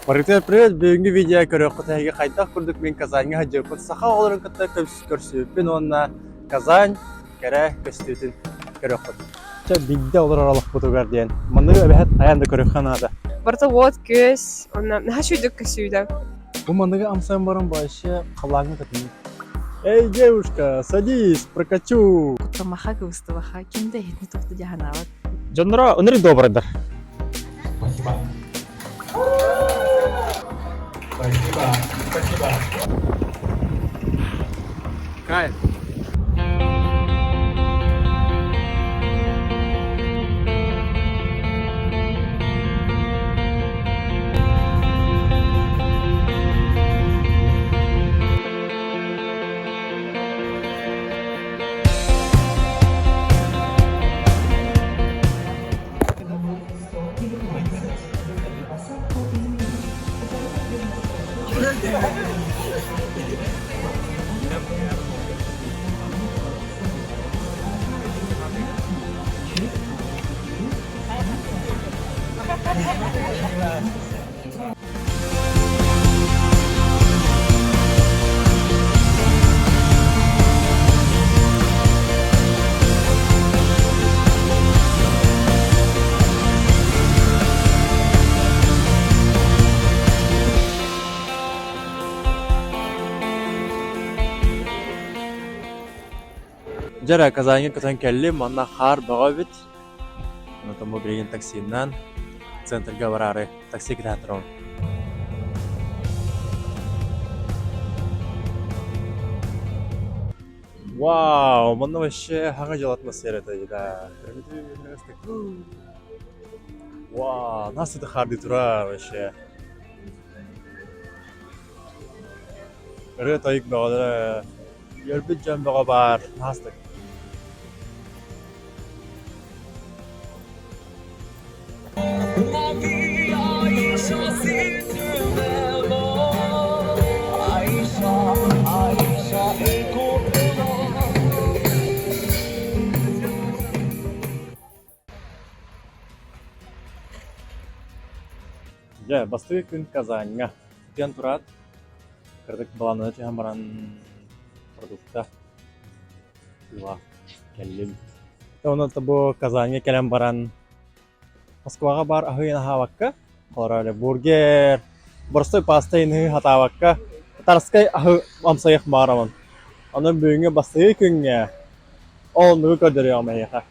Маргитер, привет! Бүгінгі видео көріп құтайға қайтақ күрдік мен Казаньға жапын сақа оларын күтті көрсіппен онына Казань кәрі көстетін көріп құтты. Ча бигде олар аралық бұтығар дейін. Мұнығы өбәхет аянда көріп қанады. Барта вот көз, онна хашуйдық көсүйді. Бұл мұнығы амсайын барын байшы қалағын күтін. Эй, девушка, садись, прокачу! Кутамаха густavaха кимде хитни тухты жаханават. Жаннара, өнері добрыдар. Спасибо. Спасибо. Спасибо. Кайф. Жара Казаньға күтен келі, манна қар баға бит. Онытын бұл береген таксиінен центрға барары такси кетен тұрауын. Вау, манна вообще хаңа жыл атмосфера да. Вау, насыды қарды тұрар вообще. Үрі тайық бағадыры, ербіт жан баға бар, настық. Ja, бастығы күн Казаньға. Күтен тұрады. Кірдік баланы өте баран продукта. Үйға келім. Оны бұл Казаньға келем баран Москваға бар ахыйна хавакка. Қалар бургер, борстой пастайны хатавакка. Тарскай ахы амсайық барамын. Оны бүгінгі бастығы күнге олынығы көрдірі амайыға.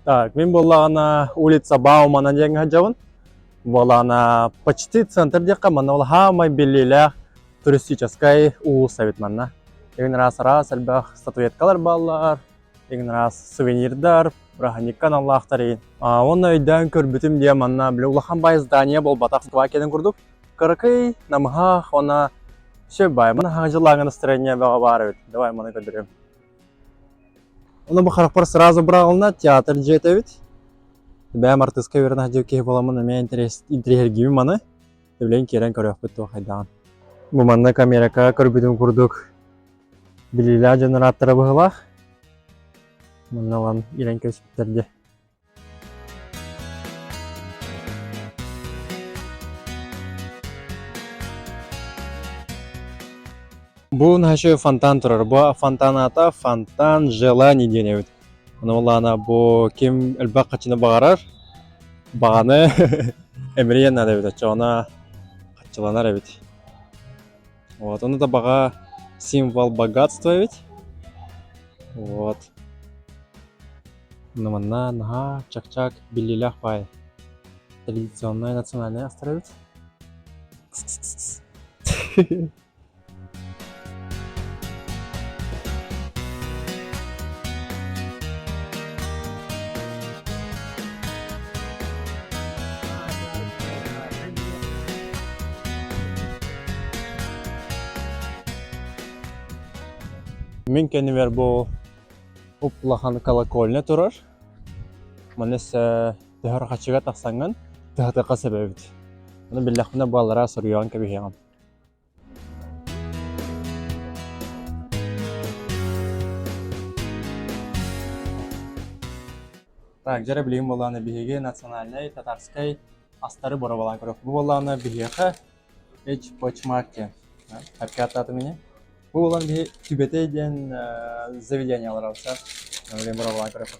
Так, мен болағына улица Баумана деген хаджавын. Болағына почти центр дека мана ол хамай белелі туристическай уыл совет манна. Егін раз әлбәқ статуэткалар балар, егін раз сувенирдар, браханиккан Аллахтар егін. Оны өйден көрбітім де манна білі улахан бай здания бол батақ сква кеден көрдік. Кырықай, намға, оны шөп бай. Мана хағжылағын настроение баға бар өт. Давай маны көдірем. Оны бұл қарақпар сразу бірағылына театр жеті өт. Бәм артыска өрін әжеу боламын, мен интерьергімі маны. Дәулен керен көріп бітті қайдаған. Бұл манна камераға көрбітім көрдік. Білілі генераторы бұғылақ. Мұнна олан ирен көшіптерде. Бұл нәші фонтан тұрар. Бұл фонтан ата фонтан желаний ден өт. Оны олана бұл кем әлбәқ қачыны бағарар. Бағаны әмірейен әді өт. Оны қатчыланар өт. Вот, оны да баға символ богатства ведь. Вот. Намана, нага, чак-чак, билилях пай. Традиционная национальная оставить. Мен кеневер бұл ұплахан колокольня тұрар. Манес төхөр қачыға тақсанған төхөтіқа себебіді. Оны білдіқпіне балара сұрыяған кәбі хеған. Так, жара билигин болланы биһиги национальный татарской астары бора болан көрөк. Бу болланы биһиха эч почмарке. Хаккататы мене. Бу болланы биһи Тибетейден заведениялар алса. Билигин бора болан көрөк.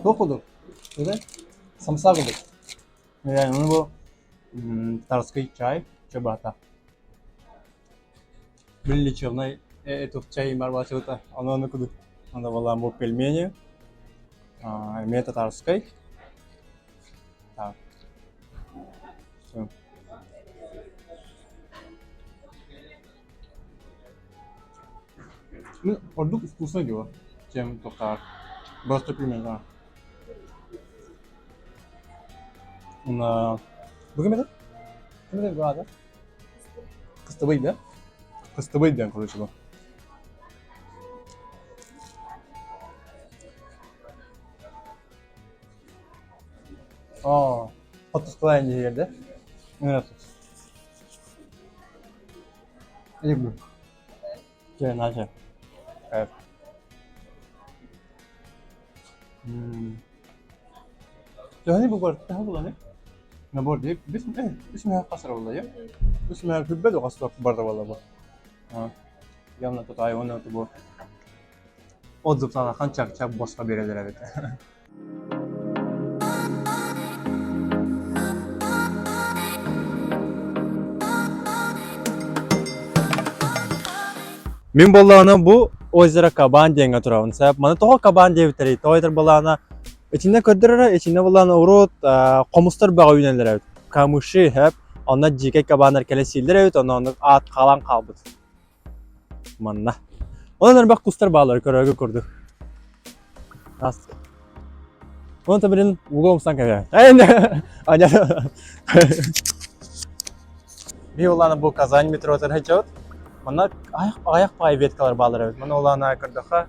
Çok oldu. Öyle samsak oldu. Yani onu bu татарский чай, чабата. Были черный этот чай марвачота, оно куда, оно было бу пельмени, имеет татарской. Так. Все. Ну, продукт вкусный его, чем только просто пельмени. Да. Bugün mü? Kim bu adı? Kıstabıydı. Kıstabıydı yani konuşuyor. Otuz kılayınca yerde. Evet. İyi bu. Gel naçı. Evet. Jadi bu berarti tahu lah ni. Nabor dia, bismillah kasar wallah ya. Bismillah hübbet o kasar barda wallah bu. Yanına tutay onu bu. O zıpsana kançak çap boşka bereler evet. Min bollağına bu ozera kaban denge turavın. Sebep mana toho kaban diye biteri. Toydur bollağına içinde kördürür, içinde bollağına urut, komustlar bağı yöneldir evet. Kamışı hep, onlar jike kabanlar kele sildir evet, onu at kalan kalbıd. Manna. Ondan bak kustar bağları körögü kurdu. Nasıl? Onu tabirin uğulmuşsan kebe. Aynen. Bir olağına bu Kazan metroları hecavut. Mana ayak payı веткалар bağlar evet. Mana olağına kırdıqa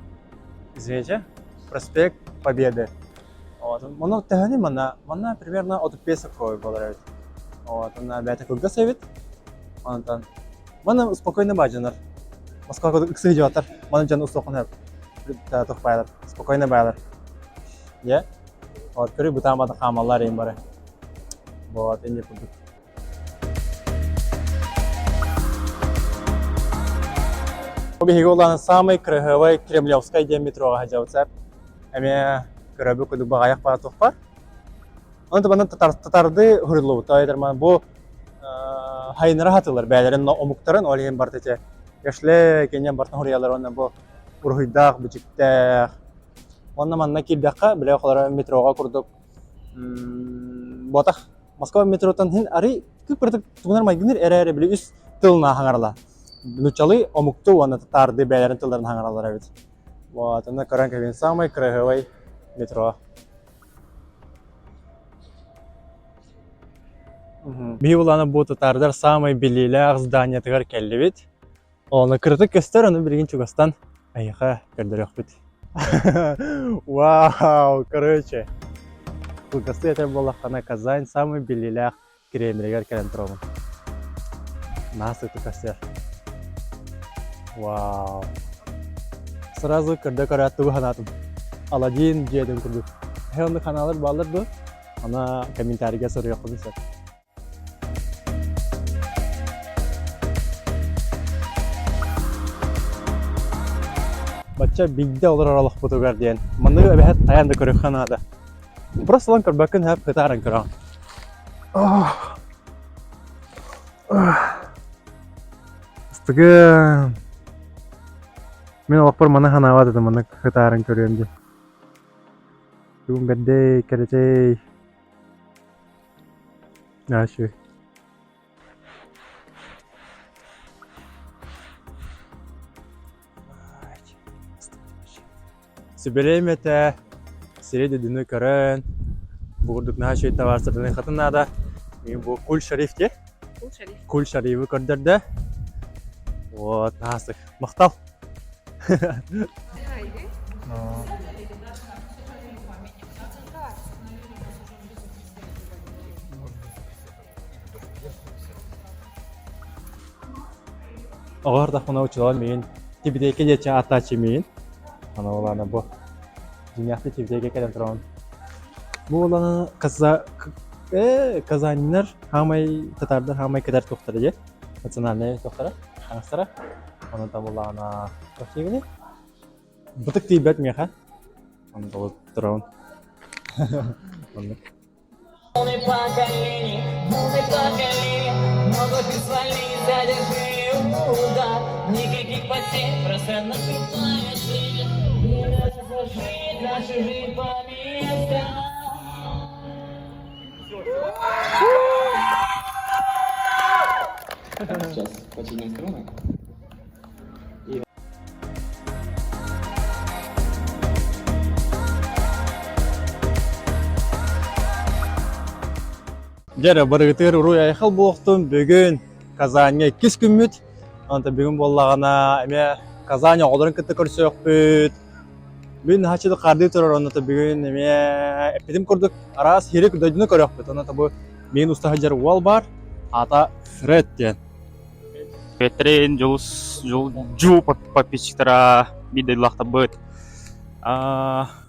извините, проспект Победы. Вот. Mana tehani mana примерно от 5 крови bağlar evet. Вот. Она бәті көгді сәвет. Ondan. Mana спокойно бажанар. Москва көді үксі жауатар. Mana canı ustoqын hep. Тоқ байлар. Спокойно байлар. Ya. Вот. Көрі бұтамады қамалар ең бары. Вот. Енді күрдік. Побеги olan самый крыговой Кремлевской дем метро хажауцап. Эме көрөбү көдү багаяк бара токпар. Аны бана татарды хурулу тайдырман бу хайнара хатылар бәйләрен омуктарын олеген бар тете. Яшле кенен бартын хуриялар оннан бу урхуйдак бичиктә. Оннан манна килдәкка биле холара метрога курдук. Ботак Москва метротан хин ари күпөрдүк тугунар майгыныр эре биле үс тылна хаңарла. Начали омукту, он татарды бәйләрен тылдарын хаңаралар evet. Вот, она Каранкавин самый крыговой метро. Би уланы бу татардар самый белиләк здание тигәр келли бит. Оны кыртык көстөр, аны бирген чугастан аяка кырдырык бит. Вау, короче. Бу кастетер болакана Казань самый белиләк Кремльгә келен торган. Насыл кастер. Вау. Сразу кырда караттыгы ханатым. Аладдин жеден курдук. Хәнде каналлар балдырды. Ана комментарийга сорый кылдым. Бача бигде олар аралык фотограф дигән. Моны бәһәт аянда көрөк ханада. Просто лан көрбәкен һәп хитаран көрәм. Стыгы мен олақпар мана ханава дедім, мана хытарын көрем де. Бүгін бәддей, кәретей. Ашу. Сүбелейм әті. Сирейді дүні көрін. Бұғырдық нашу таварсырдың қатынада. Мен бұл Кул Шариф де. Кул Шарифы көрдірді. Вот, насық. Мақтал. Оғар да қона учылан мен тибидеке дече атачы мен. Ана оланы бұл. Дүнияқты тибидеке кәдем тұрауын. Бұл оланы казанинер хамай татардар хамай кедар тоқтары де. Национальный тоқтары. Аңыстары. Оны да бұл ана тоқтегіне. Бұтық тейбет меха. Оны да бұл тұрауын. Полный поколений, могут взвалить, задержи удар. Никаких потерь, просто наступает жизнь. Не разложить нашу жизнь по местам. Сейчас починим струны. Жәрі біргітер ұруй айқыл болықтым бүгін Казанья кес күммет. Анта бүгін болағана әме Казанья оларын күтті көрсі өкпіт. Бүгін хачыды қарды тұрар, оната бүгін әме әппедім көрдік. Арас херек үдәдіні көрі өкпіт. Оната бұл мен ұстағы жәрі уал бар, ата Фред ден. Петрин, жу подписчиктара бидайлақта бұд.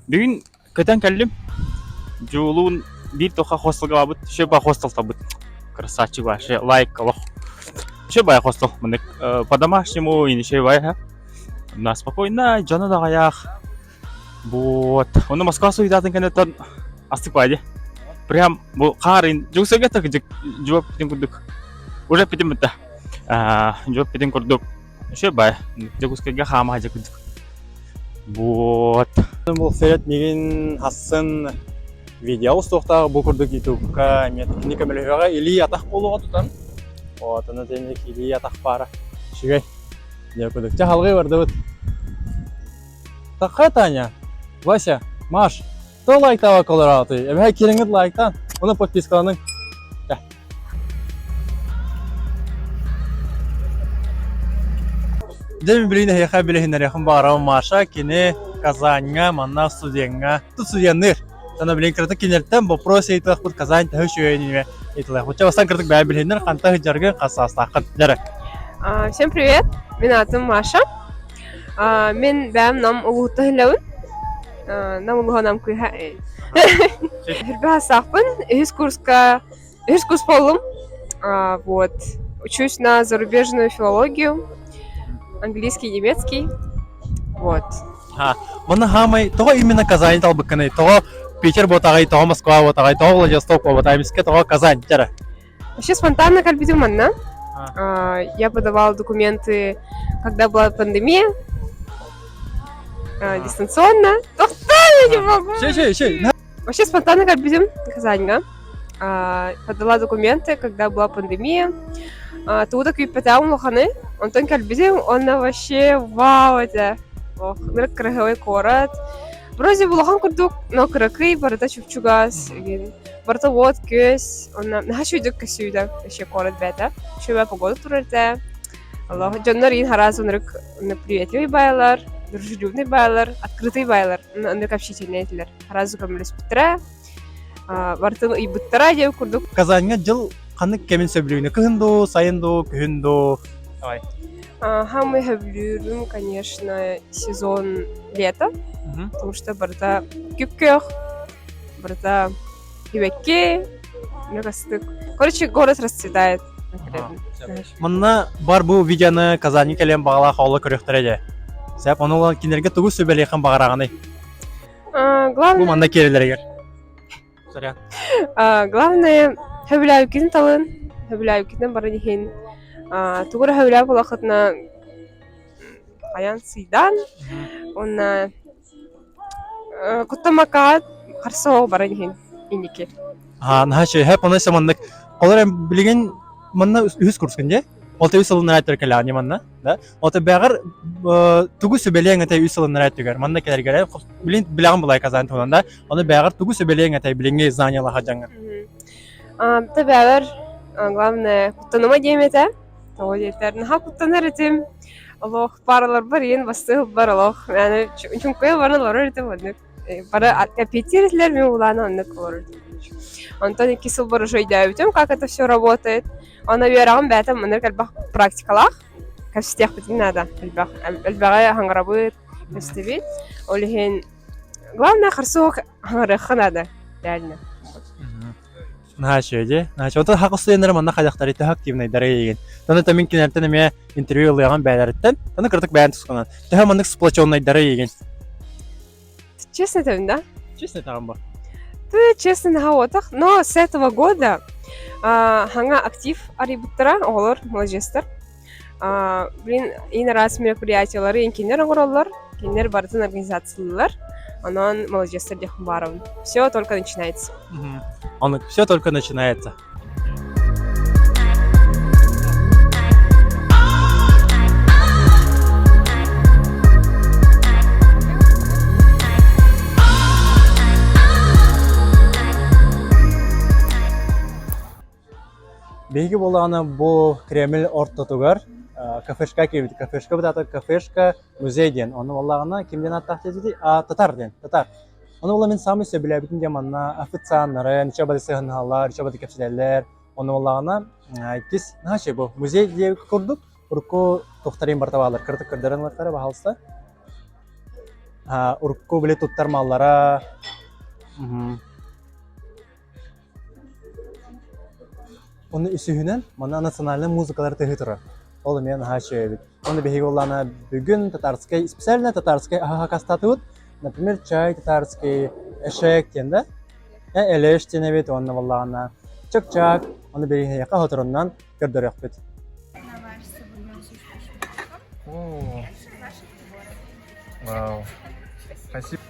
Бүгін көтен кәлім. Жулуын bir toqa hostelga bud, şey ba hostelda bud. Красавчик вообще, лайк, лох. Şey ba hostel, мы по-домашнему и şey ba. На спокойно, жана да аяк. Вот. Оны Москва суйдатын кенеттен астык байди. Прям bu қарын жүксөге так жооп питин курдук. Уже питин битти. Жооп питин курдук. Şey ba, жүксөге хама хажа курдук. Вот. Бұл Фред меген хасын видео ұстықтағы бұл күрдік ютубқа меткіне көміліғаға или атақ болуға тұтан. Отыны тәмек или атақ бары. Шүгей. Де күрдік. Жағалғай барды бұд. Таққа Таня? Вася, Маш, то лайктава колыр аты. Әбәй керіңгіт лайктан. Оны подпискаланың. Дәмі білейін әйіға білейінер яқын бағарауын Маша кені Казаньға, манна студенға. Тут студеннер. Тана билен кыртык кинерттен вопрос айтылах бут Казань тахы шөйөнүме айтылах. Уча бастан кыртык бай билендер канта жаргы кассастакын. Жара. Всем привет, менің атым Маша. Мен бәм нам улуғыты хілеуін. Нам улуға нам күйі Хүрбі асақпын, үхіз курс болым. Вот. Учусь на зарубежную филологию, английский, немецкий. Вот. Мына хамай того именно Казань талбыкканы, того Питер ботагай, того Москва ботагай, того Владивосток ботагай, миске того Казань. Жара. Вообще спонтанно кальпидим манна. Я подавала документы, когда была пандемия. Дистанционно. Я не могу. Вообще спонтанно кальпидим Казаньга. Подала документы, когда была пандемия. Туда кипятаум лоханы. Антон кальпидим, он вообще вау это. Ох, нырк краговой город. Вроде булахан курдук, но кракы, барата чупчугас, барата вот көз, онна хашуйдук касуйда, вообще город бета. Шуба погода турарда. Аллах, джоннар ин харазу нырк приветливый байлар, дружелюбный байлар, открытый байлар, нырк общительный этилер. Харазу камлес битра, барта и биттара дев курдук. Казаньга жыл канык кемин сөбүлүгүнө кыхынду, сайынду, күхүнду. Давай. Мы хаблюрим, конечно, сезон лета, потому что барта кюккёх, барта ивекке, короче, город расцветает. Мына бар бу видеоны Казань келем багала холы көрөктөрөдө. Сәп онула кинерге тугу сөбөлөйкөн багараганы. Бу манда керелерге. Главное, хаблаю кин талын, хаблаю кин бара дихин. Тугура хаблаю булакытна аян сыйдан, онна куттамакат карсоо бара дихин индики. Нахачы хеп оны самандык. Колор билген манна үз курскын же. Олта үз сылын райттыр келе ани манна, да? Олта бәгір тугу сөбелең әтәй үз сылын райттыр. Манна келергелер, билен билағын бұлай Казань тонанда. Оны бәгір тугу сөбелең әтәй биленге знанияла хажаңыр. Та бәгір, главное, куттаныма деймете. Того дейтер, наха куттанар етім. Аллах, паралар бар, ен бастығы бар, Аллах. Yani çünkü varnalar öğretim onluk. Para аппетитлер мен улана онлuk olur. Антон 2 жыл бұрын жойда өтім, как это все работает. Она верағым бәтім, мұныр кәлбақ практикалақ. кастех битин надо. Элбага хангарабыт кастебит. Олихин главное харсук хангарыха надо. Реально. Нахачыде. Нахачы. Ота хакысыйнар манна хадактар ите активный дарыйген. Таны тамин кинертен эме интервью лаган бәйләрттен. Таны кыртык бәян тусканан. Тәһә маннык сплоченный дарыйген. Честно тебе, да? Честно там ба. Ты честно на хаотах, но с этого года ханга актив арибуттара олар молодежьтер. Блин, и на раз мероприятиялары инкинер огороллар, кинер бартын организациялар, анан молодежьтер дехм баров. Все только начинается. Он все только начинается. Беги болана бу Кремль ортотугар кафешка кебит. Кафешка бутата кафешка музейден. Оны валлагана кимден аттакты диди? Татар ден. Татар. Оны валла мен самый сөбүлө битин деманна официанттары, ничабады сыгыналар, ничабады кепселер. Оны валлагана кис наше бу музей дип курдук. Урку тохтарин бартабалар. Кыртык кырдырынлар кара бахалса. Урку биле туттармаллара. Оны үсүһүнөн мана национальный музыкалар тыгы тура. Ол мен хачебит. Оны беги оллана бүгүн татарский, специально татарский ахакастатут. Например, чай татарский, эшек тенде. Элеш тенебит оны валлана. Чак-чак, оны беги яка хоторуннан көрдөрөк бит. Вау. Спасибо.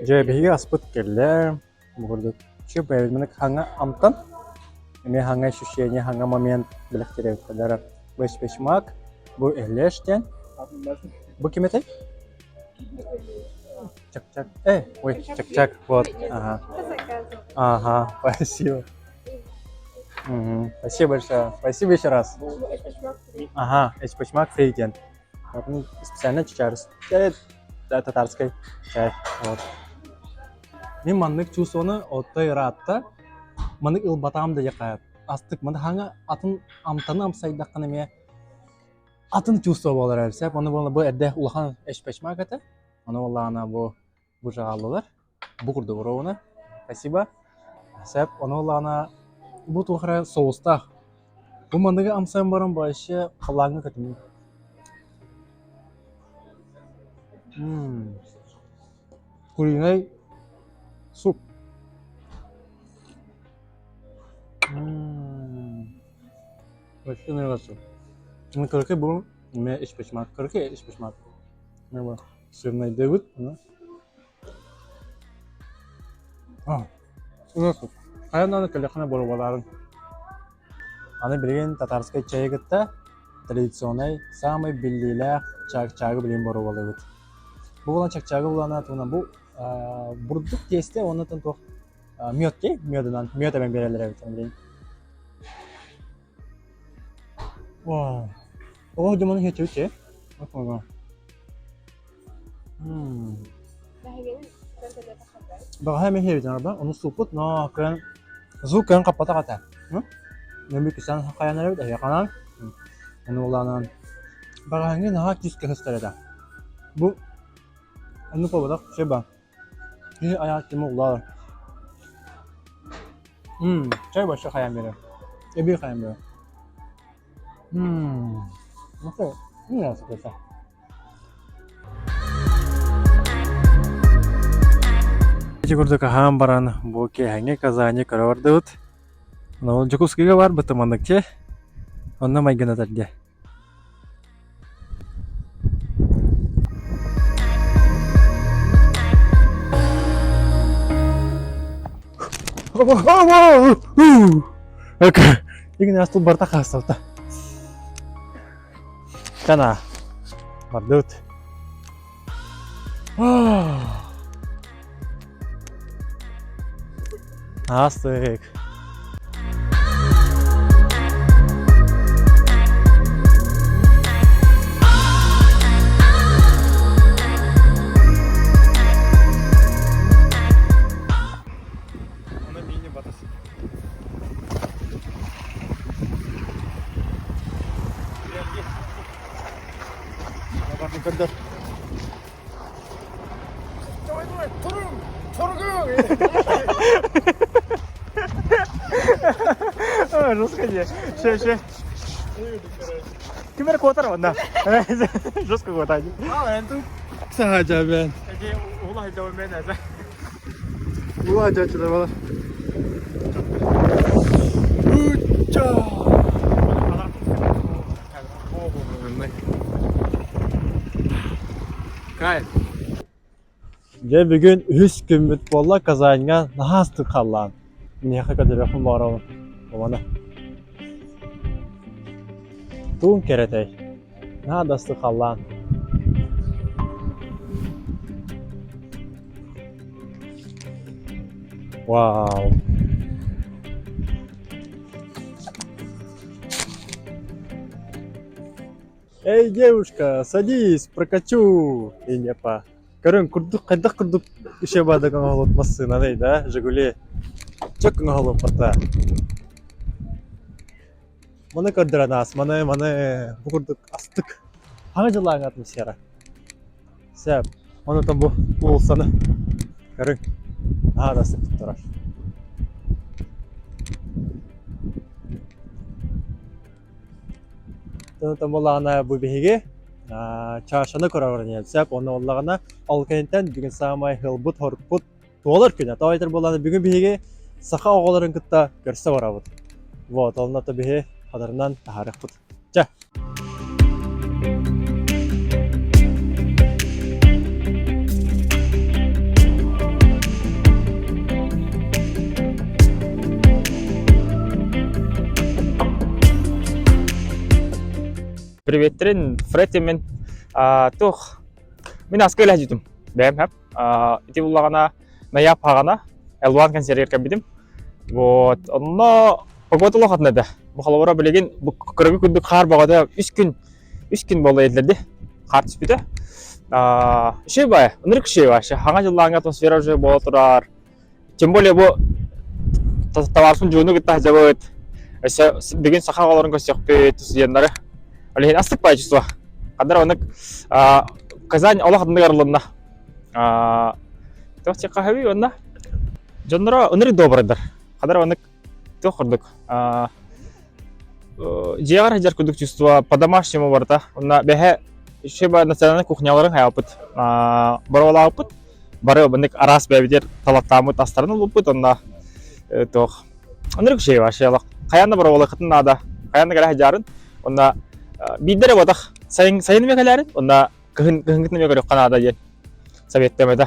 Жай беги аспыт келлер. Бугурдук. Чу бәйменек ханга амтан. Эме ханга ощущение, ханга момент билектере кадара. Беш-бешмак. Бу элештен. Бу кимете? Чак-чак. Ой, чак-чак. Вот. Ага, спасибо. Спасибо большое. Спасибо еще раз. Ага, эчпочмак фрейден. Специально чачарыз. Татарской чай. Вот. Мен маннык чувствоны оттой ратта. Маннык илбатам да якает. Астык мында ханга атын амтаны амсайдаккан эме атын чувство болар әлсе. Оны болна бу эдде улахан эчпочмак ата. Оны болла ана бу жагаллар. Бу курду уровна. Спасибо. Сәп оны болла ана бу тухра соуста. Бу мандыга амсайм барам башы калаңы кытым. Куриный суп. Вообще нравится. Ну, короче, был у меня эчпочмак. Короче, эчпочмак. У меня сырный дэвид. Нравится. А я надо коллехана борубаларын. Аны билген татарской чай гытта традиционный самый биллилях чак-чагы билген борубалы гыт. Бу болан чак-чагы болана туна бу бурдук тесте оны тантох мётке, мёдынан, мётамен берелер билген. Вау. О, демон хечүче. Ага. Багай мен хевит нарба, оны супут, но кан зукан капата ката. Нэмби кисан хакаянар бит, яканан. Оны уланан. Багайны нага киске хастарада. Бу onu pabada şey bak. Yine ayaklarımı ular. Çay başka kayam biri. Bir kayam biri. Nasıl? Ne nasıl kısa? Çikurdu kaham baran bu ki hangi kazanı karardı. Onu Jakutski'ye var bu tamandıkça. Onunla maygana tadya. Oke, ini nas tuh bertakas salta. Kana, bardut. Asik. Kadar. Жестко не. Ще. Кімер котар вона. Жестко котар. Сахаja ben. Улай да мен аза. Ulan çaçıda bana. Кайф. Ya bugün 3 gün bolla kazangan nasıl kallan. Ne kadar yakın var o. Bana. Tun keretey. Nasıl kallan. Вау. Эй, девушка, садись, прокачу. И не па. Көрін, қайдақ күрдік үші бадығын ғалып масына дейді, Жигули. Чөк ғалып бата. Маны көрдірін ас, маны бұл күрдік астық. Аңы жылағын атмосфера. Сәп, оны там бұл болсаны. Көрін, ағада астық тұттырар. Там болағына бұл бейге чашаны көрәвәрін елсәп, оны олағына алқайынтен бүгін самай ғылбыт, хорпыт туалар күні. Тауайтыр болағына бүгін бейге сақа оғаларын күтті көрсі барабыд. Вот, олына та бейге қадарынан тағарық бұд. Жа! Привет, Трин, Фредди мен тух. Мен аскел ажитым. Бәм хап. Ити буллагана наяп хагана Элван консервер кабидим. Вот, онно погода лохатна да. Бу халавара билеген бу көргө күндүк кар багада 3 күн болду элдерди. Кар түспүдө. Шей бай, ынырык шей бай. Хаңа жылларга атмосфера уже боло турар. Тем более бу товарсын жууну гытта жабыт. Деген сахагаларын көсөкпөй тусуяндары. Олеген астык бай чувство. Кадар онык Казань Аллахтын гарлынна. Тохти кахави онна. Жоннора ынырык добрыдар. Кадар онык тохурдук. Жегар хажар күдүк чувство по-домашнему барда. Онна бехе шеба национальный кухняларын хайапыт. Барвала апыт. Бары бындык арас бәбидер талаттамы тастарын улупыт. Онна тох. Ынырык шей бар шеялак. Каянда барвала кытын нада. Каянда гара хажарын. Онна биддере бодах. Сайын мекаларын. Онна кыгын мекалары канада ден. Советтемеде.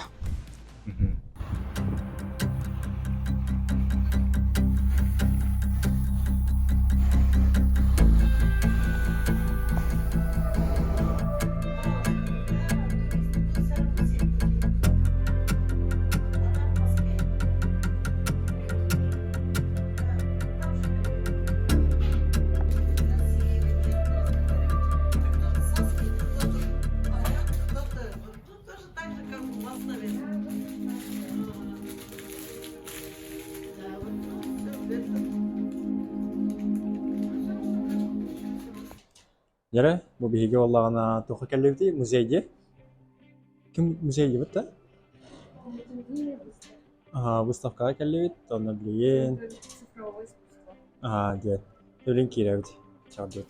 Яра, бу бейге олағына тоқы кәллеуді музейде. Кім музейде бітті? Выставкаға кәллеуді, оны білейін. Цифровое искусство. Дед. Өлін кереуді. Чардуд.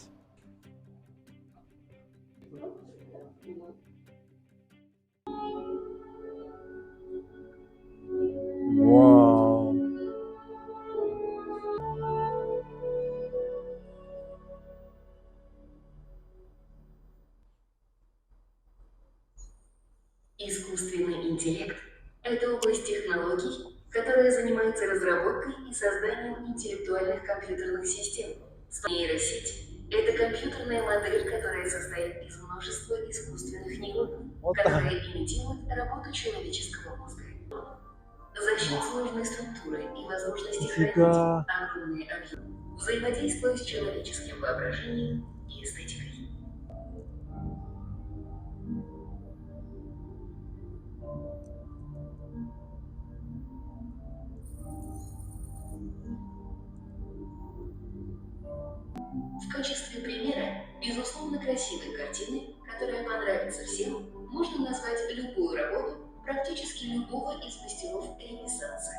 Вау. Искусственный интеллект – это область технологий, которая занимается разработкой и созданием интеллектуальных компьютерных систем. Нейросеть – это компьютерная модель, которая состоит из множества искусственных нейронов, которые имитируют работу человеческого мозга. За счет сложной структуры и возможности хранить огромные объемы, взаимодействуя с человеческим воображением и эстетикой. В качестве примера, безусловно, красивой картины, которая понравится всем, можно назвать любую работу практически любого из мастеров Ренессанса.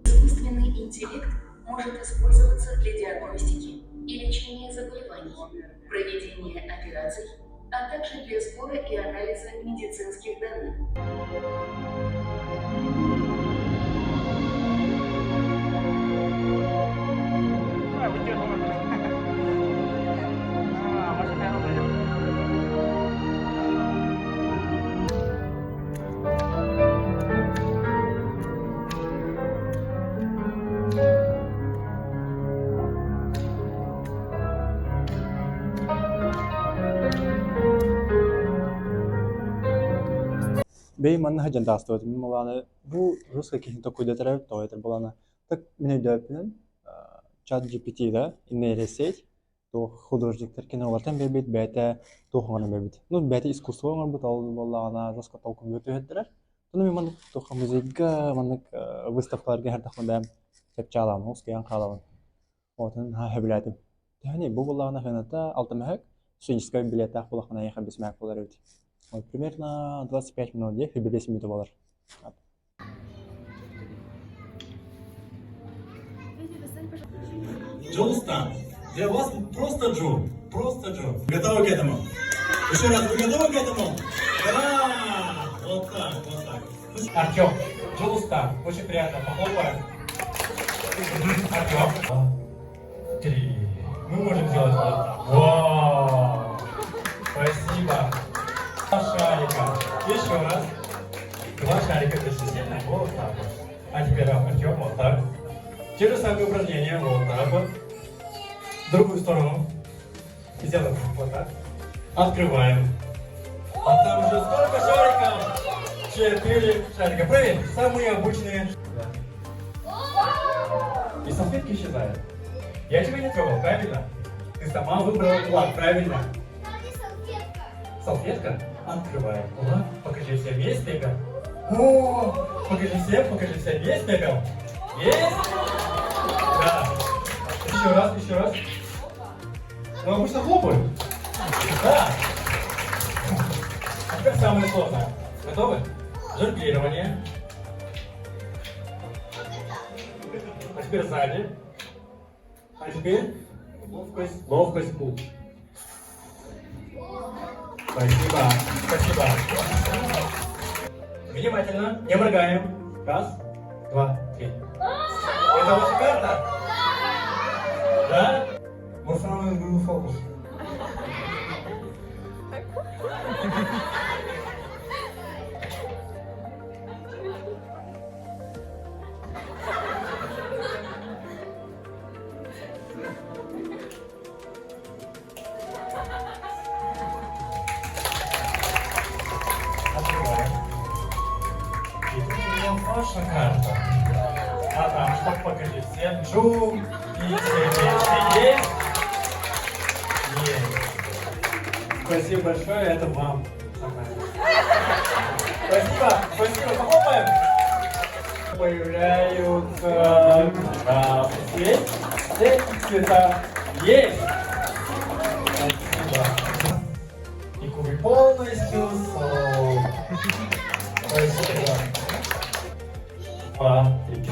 Искусственный интеллект может использоваться для диагностики и лечения заболеваний, проведения операций, а также для сбора и анализа медицинских данных. Benim anne hacan dastı malana bu Rusya kesin tokuda taraf toyter balana tak mine döpün ChatGPT-de нейросеть то художниктер кинолардан бербейт бәте тохана бербейт. Ну бәте искусство бар бут ал балана жаска толкун өтөдүлөр. Туну мен маны тоха музейга маны выставкаларга һәр тахмада кеп чалам, ускаян калам. Отын ха хәбләтим. Тәни бу балана хәната алтымак студенческая билета булахана яха бисмак булар бит. Вот примерно 25 минут, где хибились $1. Джоустан. Для вас просто Джо. Просто Джо. Готовы к этому? Еще раз, вы готовы к этому? Да! Вот так, вот так. Артем, Джоустан. Очень приятно. Похлопаем. Артем. 2, 3. Мы можем сделать вот так. Вау! Спасибо. 2 шарика. Еще раз. 2 шарика для соседа. Вот так вот. А теперь Артем вот так. Те же самые упражнения. Вот так вот. В другую сторону. Сделаем вот так. Открываем. А там уже сколько шариков? 4 шарика. Проверь. Самые обычные. И салфетки исчезают. Я тебя не трогал, правильно? Ты сама выбрала кулак, правильно? Салфетка? Открываем кулак. Покажи всем, есть пепел? О, покажи всем, есть пепел? Есть? Да. Еще раз, еще раз. Ну, обычно хлопают. Да. А теперь самое сложное. Готовы? Жонглирование. А теперь сзади. А теперь ловкость путь. Спасибо, спасибо. Внимательно, не моргаем. 1, 2, 3. Это ваша карта? Да? Может, она был фокус? Открываем. И тут у меня ваша карта. А там что, покажи всем. Джу. И все есть. Есть. Спасибо большое, это вам. Спасибо, спасибо, похлопаем. Появляются красные цвета. Есть. Спасибо. И кубик полностью сол. Спасибо. 2, 3.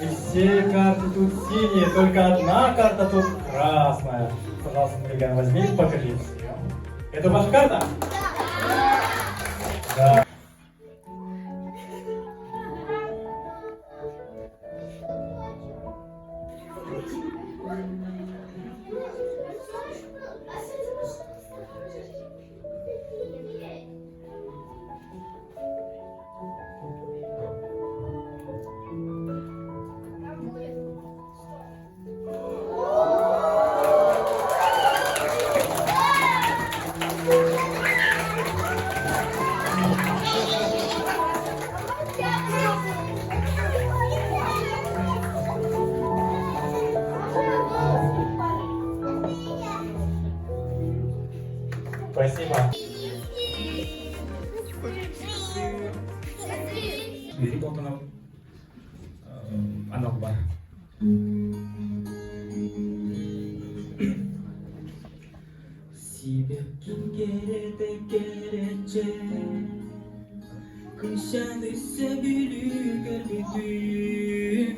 И все карты тут синие, только одна карта тут красная. Пожалуйста, Мариган, возьми и покажи всем. Это ваша карта? Да. Спасибо. Бери Болтонов. анық бар. Себепкин кереде керече Kışanırsa bülüger büdüm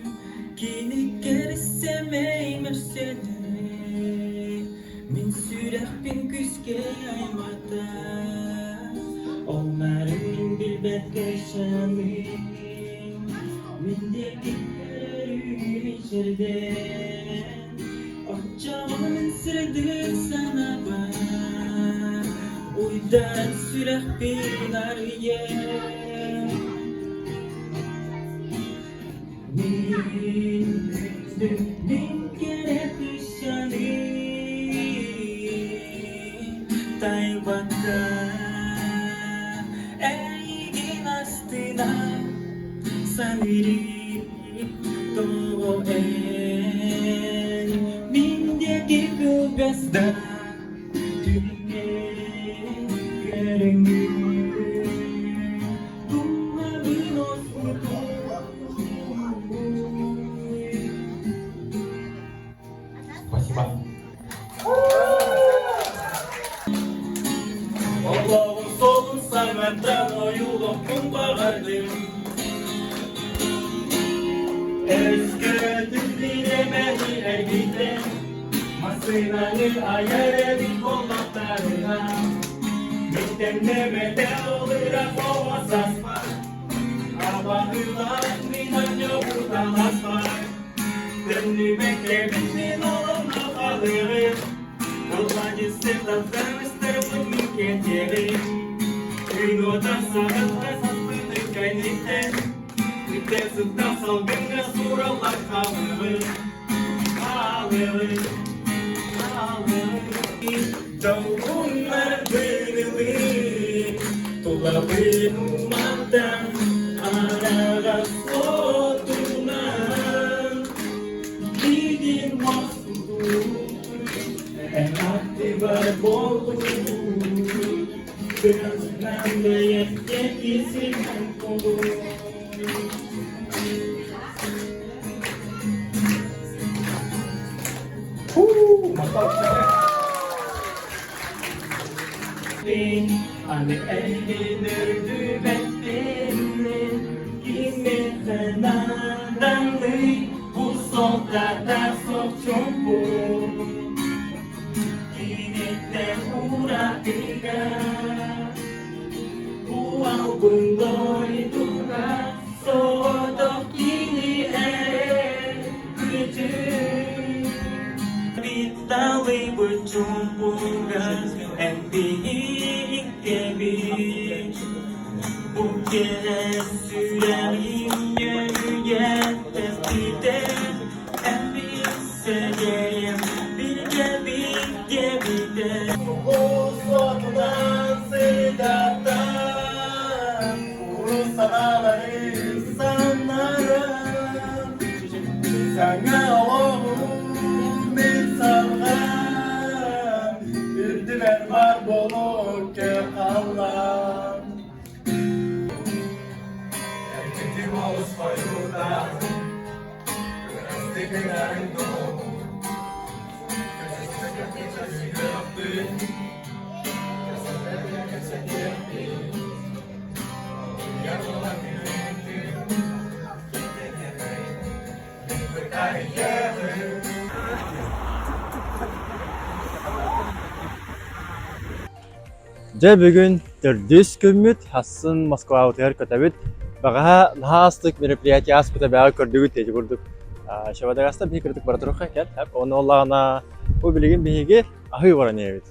Kini kersemeymer seni Min sürek bin küske aymata Olmarım bilbet geçanım Min de gitlerim içeriden Akçamın sırdır sana bak Uydan sürek bin arıya Min kere kışanı Taybaka Eygin astına Sanırım Doğu en Min deki kıgasda Tüne Kerengü Tuhabın osmutu Спасибо. Allah'ın solun saymaktan o yolu kumbağardım. Esküdüm dilemedi elbette. Masınanın ayarı kolmaklarına. Mittemlemede olurak o asasma. Abahılar minanyo buradan asma. Dönü beklemişsin oğlumla kalırım Yolacı sevdaktan isterim mülkiyetlerim Kıynodan sanat esaslıdır kendikten Müttesizden salgınca suralar kalırım Kalırım Davunlar bölümü Tulabın umandan Araga sotunan Gidin mahsudur En aktibar boldur Gözden de yetkisinden olur Anne elbinir dübetlerini Gizli fenadanlı Bu sokakta sok çubuğu Kinekten uğradıga Bu album doyduga Sodok kini gücü Bitalı bu çubuğu En büyük gibi Bu kez sürerim yürüye tespite En büyük sevgim bir gemide Bu sonundan sıcaktan Vurur sanaları insanlarım Sana oğlum bir salgam Ürdüler var boluk Allah'ım Erketim oluz koyuda Gözdekilerin doğum Je бүгін түрдіс күмміт хасын Москва утығыр көтәбіт. Бағаға ластық мероприятие аспыта бәға көрдігіт тейді көрдік. Шабадағаста бей кірдік бара тұрыққа кәл. Оны олағана о білеген бейге ахы баран ебет.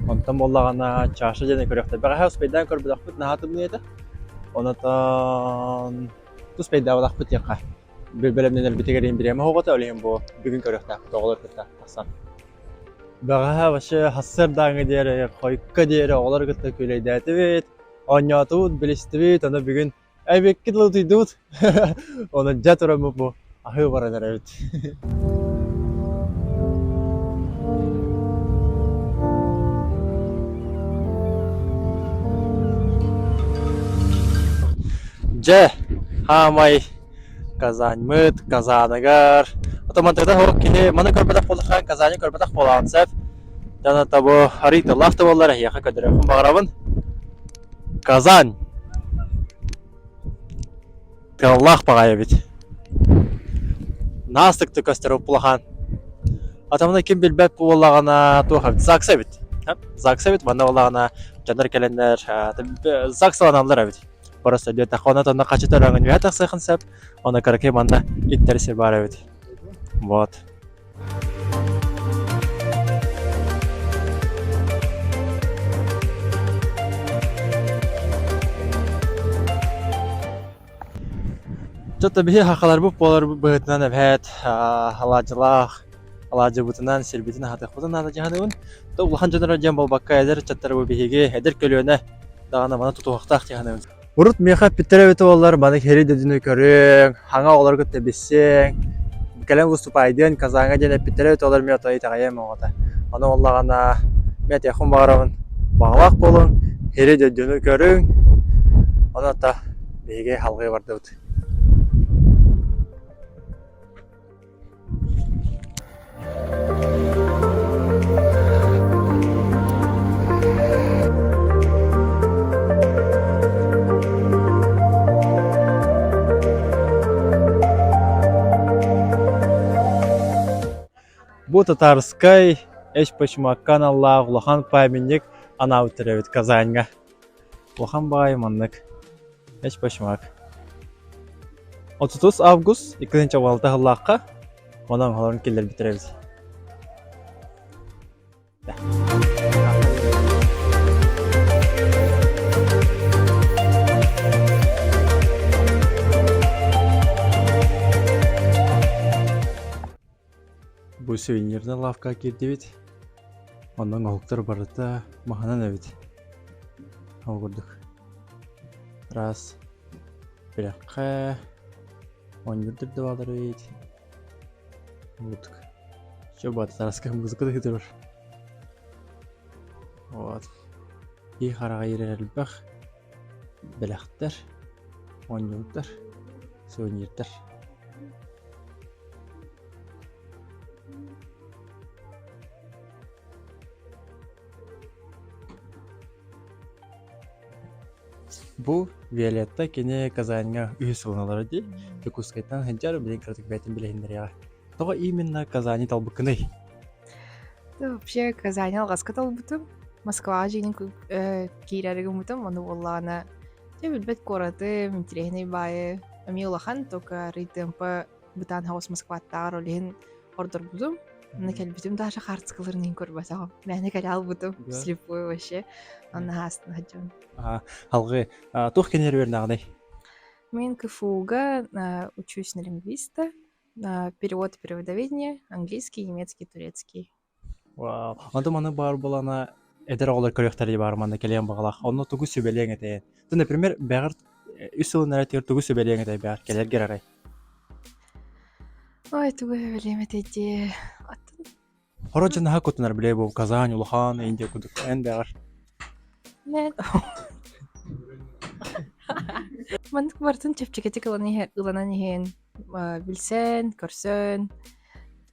Онтан олағана чашы және көріқті. Бағаға ұспайдан көрбіт ақпыт нағаты бұны еді. Онытан тұспайда ол ақпыт еққа. Bir bölümden elbette geleyim bireyim. Hoğata öyleyim bu. Bugün körükte. Doğulur kırta. Hasan. Bağa başı hasır dağını diyere, koyukka diyere, oğlar kırta köyleydi etibit. Anyatı bilistibit. Onu bugün eybekki dıtıydut. Onu jet oramı bu. Ahı var eder evet. Je, hamay. Казань мыт, Казанагар. Отоман тогда хок кини маны көрбәтәк булхан Казань көрбәтәк булган сәп. Жана табу харита лафта боллар яха көдөрө хун багарабын. Казань. Аллах багая бит. Настык ты костероп булхан. Атамны ким билбәп буллагана туха закса бит. Закса бит манда буллагана жандар келендер заксаланалар бит. Просто где-то хонатонда качытарагын вятак сайхан сәп. Она караке манда иттер бар бит. Вот. Что-то бихи хакалар бу полар быгытынан эбет алажылах алажы бутынан сербитин хатык бутынан да жаһаныбын. То улахан жандар жан болбакка эдер чаттар бу бихиге эдер көлөнө дагана мана тутуктак жаһаныбын. Урут меха питтеребет олар баны хери дедүнү көрүң, хаңа олар көттө биссең. Калем выступайдын Казанга жана питтеребет олар мета айтагая могота. Аны оллагана мет яхын багарабын. Баглак болуң, хери дедүнү көрүң. Аны та беге халгы барды. Бу татарскай эш почмаккан Аллах улахан памятник ана үтеребит Казаньга. Улахан байманнык эш почмак. 30 август 2-нче валта Аллахка онан халарын келер битеребиз. Бу сувенирный лавка кирди бит. Ондан октор барыта маханан эбит. Алгырдык. Раз. Биракка. Онюрдыр да балдар бит. Вот. Что бат тараска музыка да хитер бар. Вот. И харага ирелбах. Белахтар. Онюрдыр. Сувенирдер. Бу Виолетта кене Казаньга үй сылыналары ди. Текускайтан хенджар билен кратык бәйтін билендер яға. Тоға именно Казани талбыкыны. Вообще Казань алгаска талбытым. Москва жинин кииреригим бутым. Оны боллағана билбет коратым, интересный байы. Ами улахан тока ритымпа бутан хаус Москваттағар олеген ордор бутым. Оны кәлбітім даже харцкаларының көрбасағым. Мәні кәл албытым. Слепой вообще. Оны хастын хаджан. Халгы тух кенер бернагыдай. Мен КФУга учусь на лингвиста, на перевод и переводоведение, английский, немецкий, турецкий. Вау. Анда маны бар булана эдер олар көрөктөр бар манда келген багалак. Онно тугу сөбелең эте. То, например, бәгәр үсүлүн әрәтер тугу сөбелең эте бәгәр келер герарай. Ой, тугу сөбелең эте. Хорожана хакутнар биле бу Казань, Улахан, Индия кудук эн бәгәр. Мен. Мандык бартын чепчекетик ыланан иһен билсен, көрсөн,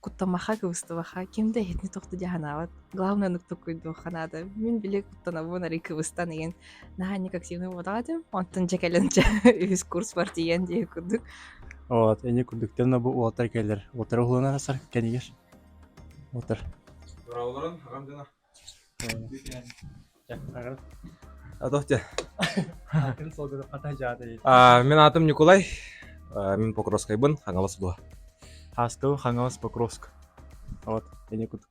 куттамаха кыбыстыбаха, кимде хетни тохты жаһанабат. Главное нукту куйду ханада. Мен биле куттанабын ари кыбыстан иген. Наханник активный бодагадым. Онтон жекеленче үз курс бар тиген дие кудук. Вот, эни кудуктан бу улатар келер. Улатар уланар сар кенигер. Улатар. Брауларын агамдана. Адохте. Мен атым Николай. Мен Покровскайбын, Хаңалас була. Хастыл Хаңалас Покровск. Вот, эни кудук.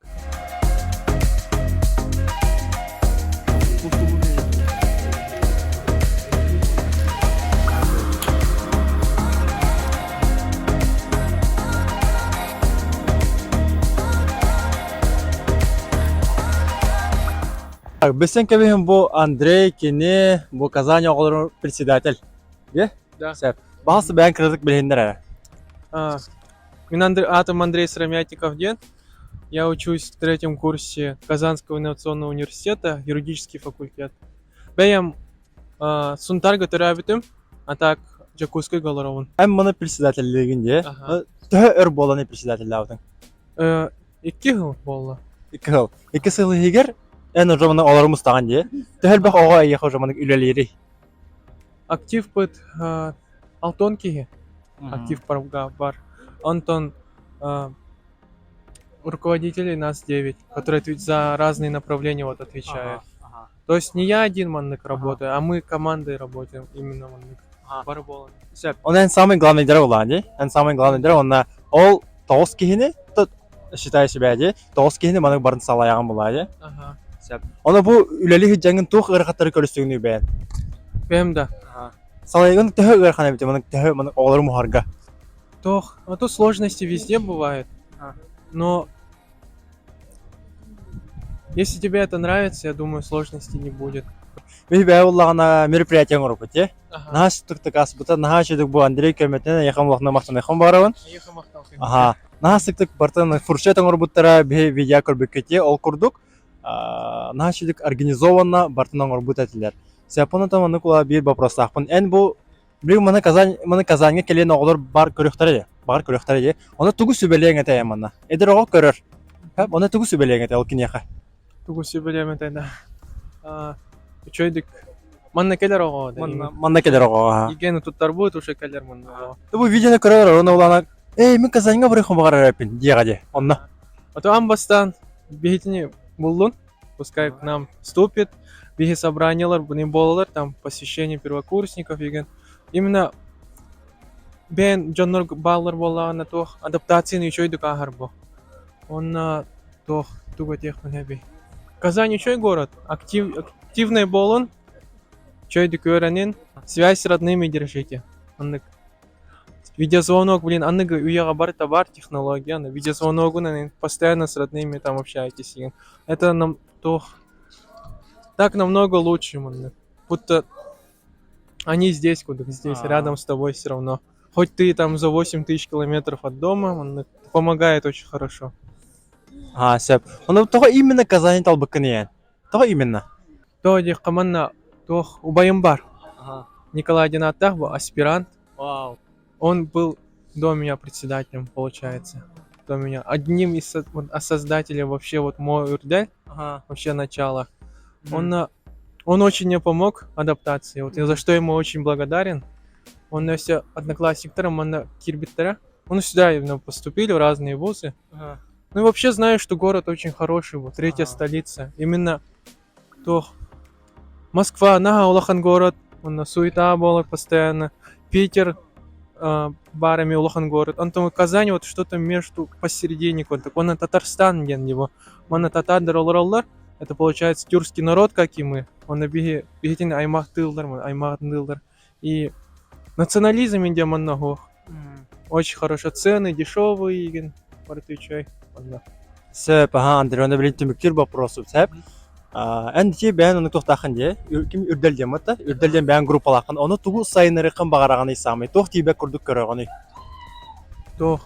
Бесен кебен бу Андрей Кене, бу Казань оголорун председатель. Е? Да. Сәп. Басы бән кырдык билендер әле. Мен атом Андрей Сыромятников Ден. Я учусь в 3-м курсе Казанского инновационного университета, юридический факультет. Бәйем сунтар götөрәбитим, а так Жакуской Галаровын. Әм мұны председательлігінде, Ага. түхі өр боланы председатель аудың. 2 жыл болды. 2 жыл. 2 жыл егер, ән ұжымының оларымыз таған де, түхіл бақ оға аяқ ұжымының үлелері. Актив быт Алтонкиге. Актив бар. Антон руководителей нас 9, которые за разные направления вот отвечают. То есть не я один маннык работаю, а мы командой работаем именно маннык. Барболан. Он ән самый главный дәрі олаған де. Ән самый главный дәрі, онна ол 9 кейіні, считай себя де, 9 кейіні манық барын салаяған болады де. Ага. Оны бұл үлелі хиджаңын туқ ұрқаттары көрістігіні бәйін. Бәм да. Салайығын түхі ұрқаны бәйін, манық түхі манық олары мұхарға. Тох, а то сложности везде бывают. Но если тебе это нравится, я думаю, сложностей не будет. Біз бәй олағына мероприятияң ұрып өте. Ага. Нағаш түктік асы бұта, нағаш едік бұл Андрей көметінен яқам олақына мақтан яқам барауын. Ага. Нағаш түктік бартын фуршетің ұрып бұттара бей видео көрбек кете, ол күрдік. Нағаш едік организованна бартынан ұрып бұт әтілер. Сәпіні таманы құла бір бапросы ақпын. Ән бұл біреу мұны Казанға келен оғылар бар көріқтары де. Оны түгі сөбелең әтәй әманна. Әдір оғы көрір. Оны түгі сөбелең әтәй, ол кенеға. Түгі сөбелең әтәй, да. Чойдик. Манна келер оғы. Манна келер оғы. Егені тұттар будет, уже келер манна оғы. Бұл видеоны көрер, оны олана, мен Казанға біріқым бағар әрәпін, деға де, онна. А то амбастан бегетіне бұлдың, пускай к нам вступит. Беги собраниялар, бұны болалар, там посещение первокурсников еген. Именно бен жоннор баллар болағына тоқ адаптацияны чойдық ағар бұл. Онна тоқ туға тех мінәбей. Казань чой город, активный болын, чойдық өрәнен, связь с родными держите. Видеозвонок, анныгы уяға бар технология, видеозвоногын постоянно с родными там общаетесь. Это нам тоқ так намного лучше, будто они здесь, рядом с тобой все равно. Хоть ты там за 8000 километров от дома, помогает очень хорошо. Сәп. Оны тоға именно Казань талбықын ең. Тоға именно. Тоға де қаманна тоқ убайым бар. Николай Динаттах был аспирант. Он был до меня председателем, получается. До меня. Одним из создателей вообще вот мой Урдель, вообще начало. Он очень мне помог адаптации, вот за что ему очень благодарен. Он все одноклассникам, он кирбиттера. Он сюда именно поступили в разные вузы. Ну и вообще знаю, что город очень хороший, вот третья столица. Именно то Москва, улахан город, он суета была постоянно. Питер, барами улахан город. Он там Казань вот что-то между посередине, он на Татарстан ген его. Он на татар олар. Это получается тюркский народ, как и мы. Он на бегетин аймақ дылдар. И национализм инде много. Очень хорошо. Цены дешевые. Отвечай. Сәп, Андрей, оны білін түміктер бапросы. Сәп. Әнде бән оны тоқтақын де. Кім үрдәлден мұтта? Үрдәлден бән группалақын. Оны тұғы сайыныры қын бағарағаны исамай. Тоқ дейбе күрдік көріғаны. Тоқ.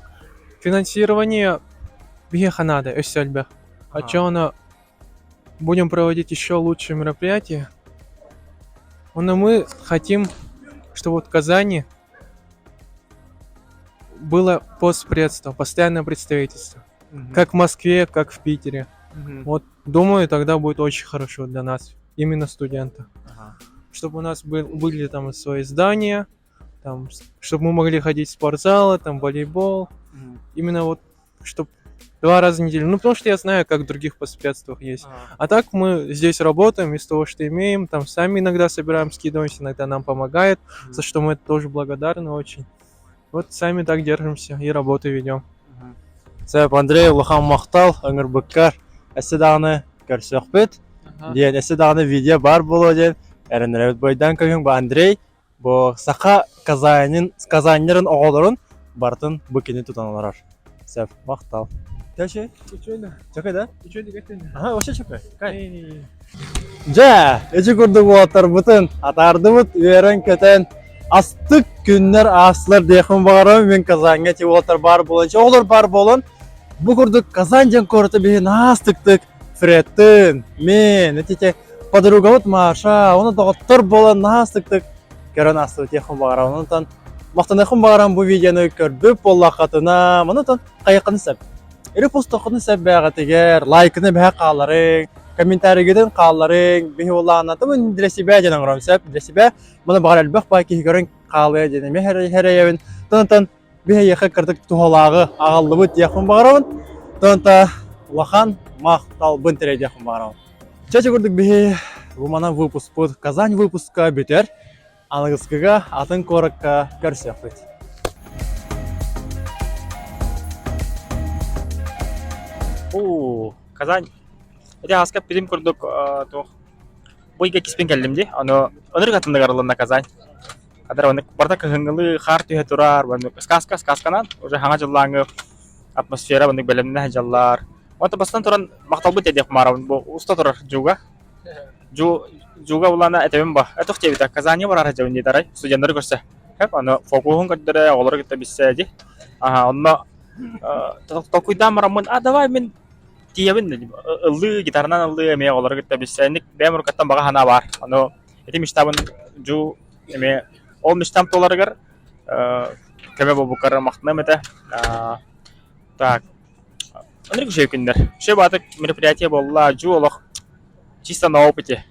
Финансирование беге надо, өссәлбе. Хочу будем проводить еще лучшие мероприятия. Но мы хотим, чтобы вот в Казани было постпредство, постоянное представительство. Как в Москве, как в Питере. Вот думаю, тогда будет очень хорошо для нас, именно студентов. Чтобы у нас были там свои здания, там, чтобы мы могли ходить в спортзалы, там волейбол. Именно вот, чтобы 2 раза в неделю. Ну, потому что я знаю, как в других постпредствах есть. А так мы здесь работаем из того, что имеем. Там сами иногда собираем, скидываемся, иногда нам помогает, за что мы тоже благодарны очень. Вот сами так держимся и работу ведем. Сәп, Андрей, Лухан Мақтал, Аңыр Бұккар, әсідағыны көрсек бет. Ден, әсідағыны видео бар болу ден. Әрінірәуіт бойдан көйін бұл Андрей, бұл сақа Казаньнерін оғылырын бартын бүкені тұтаналар. Сәп, Мақтал. Кәші? Чөкай да? Ага, оша чөкай. Кай. Жа, ечі күрді болаттар бұтын. Атарды бұт, үйерін көтен. Астық күннер асылар дейхін бағарым. Мен Казаньға те болаттар бар болын. Оғылар бар болын. Бұл күрдік Казаньжан көріті бейін астықтық. Фреттін, мен, әтеке подруга вот Маша, оны доғыттыр болын астықтық. Көрін астығы дейхін бағарым. Онытан Мақтанақым барам bu videonu көрбіп боллақатына мұнытын қайықыны сәп. Ері постықыны сәп бәға тегер, лайкыны бәға қаларың, комментарийгіден қаларың, бейі олағына тұмын ділесібе женің ұрам сәп, ділесібе мұны бағар әлбәқ бай кейі көрін қалы денеме хәрейевін. Тұнтын бейі еқі кірдік туғалағы ағалды бұд деқін бағарауын, тұнта лақан мақтал бұн тірей деқін бағарауын. Чәчі көрдік бейі бұмана выпуск бұд, Казань выпускка бітер. Анығызқыға атын қорыққа көрсек бұд. Казань. Эти аскап пилим көрдік бойға кеспен кәлдімде. Оныр қатынды қарылына Казань. Кадар оны барда кығыңылы қар түйе тұрар. Сказканан уже хаңа жыллаңы атмосфера оны бәлеміне жаллар. Онты бастан тұран мақтал бұд едек марауын. Бұл ұста тұрар жуға. Жуга улана этебем ба. Этох тебита Казани барар жабын дитарай. Студенттер көрсө. Хеп аны фокуһун көрдөрө, олар кетте биссе. Онно токуйдан марамын. Давай мен тиебин. Ыллы гитарнан ыллы эме олар кетте биссе. Ник бемур каттан бага хана бар. Аны эти миштабын жу эме ол миштам толарыгар кеме бобукар мактына мете. Так. Аны күшөй күндер. Ше батык мероприятие болла, жу олох чисто на опыте.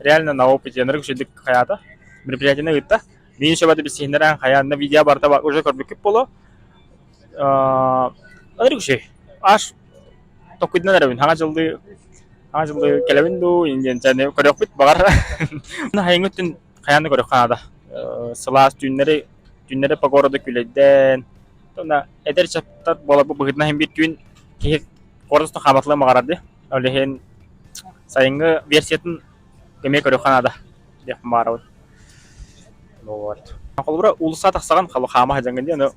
Реально на опыте. Нырык шедик хаята. Мероприятие на гитта. Мен шабаты бисенеран хаянна видео барта уже көрбүк боло. Нырык шей. Аш токуйдан арабын. Хаңа жылды келебинду инден жане көрөк бит багар. На хайыңыттын хаянны көрөк ханада. Сылас түннери пагорода күлөдөн. Тона эдер чаптар бола бу быгытна хем бит күн ки кордусты кабатлы магарады. Олехен сайынгы версиятын кеме көрөк ханада деп марабын. Вот. Колбура улуса таксаган калы хама хажангенде аны.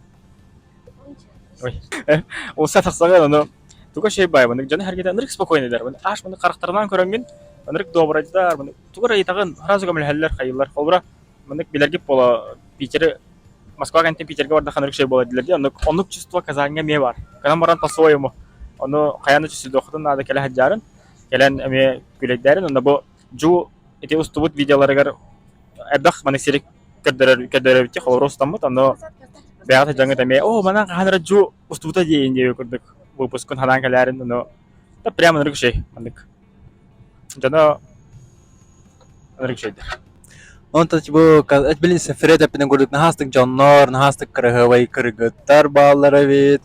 Ой. Улуса таксаган аны туга шей бай мыны жана хергеде нырык спокойный дар. Аш мыны карактарынан көрөнгөн нырык добрайдар. Мыны туга айтаган разы көмөл хәлләр хайыллар. Колбура мыны билерге бола Питер Москва кантен Питерге барда нырык шей бола дилерде. Аны чувство Казаньга ме бар. Канам баран по-своему. Аны каяны чувство доктан нада келе хаджарын. Келен эме күләдәрен аны бу жу эти устубут видеоларыгар эдах маны серик кәддәрәр бите холростамыт аны бәгат жаңы тәме мана ханра жу устубута дейин деп көрдүк выпускын хадан кәләрен аны да прямо нырык шей мандык жана нырык шейдер. Онта бу билин сефрет апен көрдүк нахастык жоннор, нахастык кыргыбай кыргыттар баалары бит.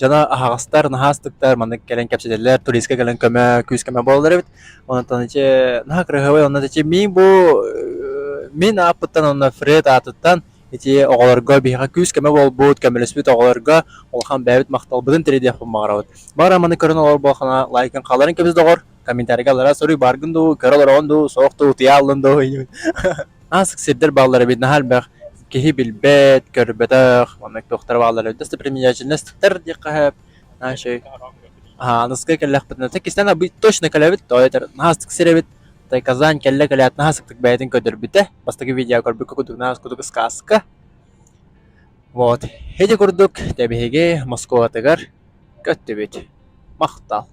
Жана агастар нахастыктар маны келен кепседелер туристке келен көмө күз көмө болдор бит. Онтан иче нах кыргыбай онтан иче мен апыттан онна фред атыттан иче оголорго биха күз көмө болбут көмөлөсбүт оголорго олхан бәбит мактал бидин тиреде хуммагырабыт. Бара маны көрөн олор болхана лайкын каларын кебиз догор комментарийга алара сору баргынду көрөлөрөндү сокту тиялынды. Асык сирдер баллары бит нахал бак кихи билбет көрбетах мамек доктор баллары дөстө примечательностьтер дикахып наши наска келлах битне текистана бит точно келебит тойтер настык сиребит тай Казань келле келят настык байтын көдөрбүтэ бастагы видео көрбүк кудук наскудук сказка вот хеде көрдүк тебеге Москва тегер көттүбүт мактал